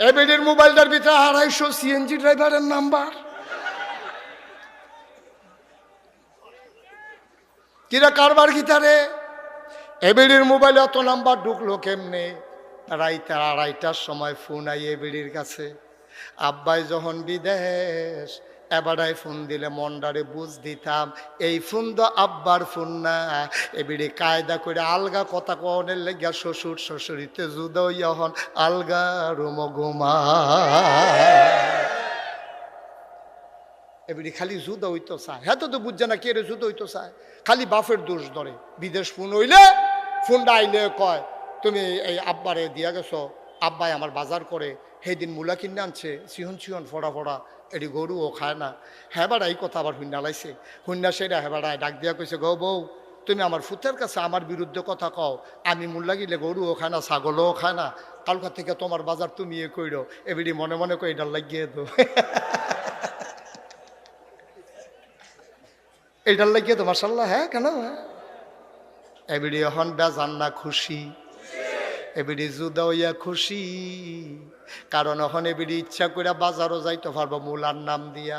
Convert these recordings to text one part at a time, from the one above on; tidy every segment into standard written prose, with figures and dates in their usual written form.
এবিডির মোবাইলটার ভিতরে 250 সিএনজি ড্রাইভারের নাম্বার। কিরা কারবার গিতারে এবিডির মোবাইলে অত নাম্বার ঢুকলো কেমনে? রাইতে 2:30টার সময় ফোন আই এবিডির কাছে। আব্বাই যখন বিদেশ এবারাই ফোন দিলে মন্ডারে বুঝ দিতাম এই ফোন তো আব্বার ফোন না। এবিডি কায়দা করে আলগা কথা কনের লেগা শ্বশুর শ্বশুরিতে জুদা হইয়া হন আলগা রুম ঘুমা। এবারে খালি জুদা হইতো চায়। হ্যাঁ তো বুঝছে না কে রে জুদা হইতো চায়, খালি বাপের দোষ ধরে। বিদেশ ফোন হইলে ফোনটা আইলে কয় তুমি এই আব্বারে দিয়া গেছো, আব্বাই আমার বাজার করে সেই দিন মূলা কিনে আনছে, সিহন সিহন ফোড়া ফোড়া, এটি গরুও খায় না। হ্যাঁ বাড়া এই কথা আবার হুন্না লাইছে। হুন্না সেটা হ্যাঁ বাড়ায় ডাক দিয়া কইছে গো বউ তুমি আমার ফুতের কাছে আমার বিরুদ্ধে কথা কও, আমি মূল্যা গিলে গরুও খায় না ছাগলও খায় না, কালকা থেকে তোমার বাজার তুমি এ কইরো। এবিডি মনে মনে কই এটা লাগিয়ে দো, এইটার লাগিয়ে তো মাশাল্লাহ। হ্যাঁ কেন এবিডি এখন বেজান না খুশি, এবিডি জুদা হইয়া খুশি। কারণ এখন এবিডি ইচ্ছা করে বাজারও যাইতে পারবো মূলার নাম দিয়া,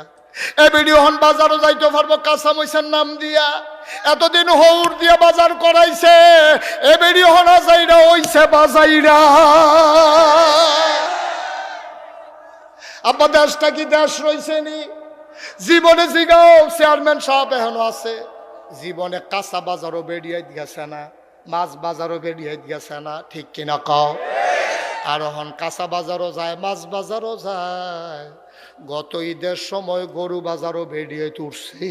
এবিডি এখন বাজারও যাইতে পারবো কাঁচা মরিচের নাম দিয়া। এতদিন হৌর দিয়া বাজার করাইছে, এবিডি হন যাইরা হইছে বাজাইরা। আব্বা দেশটা কি দেশ রইছে নি? জীবনে জিগাও চেয়ারম্যান সাহেব এখনো আছে, জীবনে কাঁচা বাজারও বেরিয়ে গেছে না, মাছ বাজারও বেরিয়ে গেছে না, ঠিক কিনা কও? আর এখন কাঁচা বাজারও যায়, মাছ বাজারও যায়। গত ঈদের সময় গরু বাজারও বেরিয়ে তুলছে।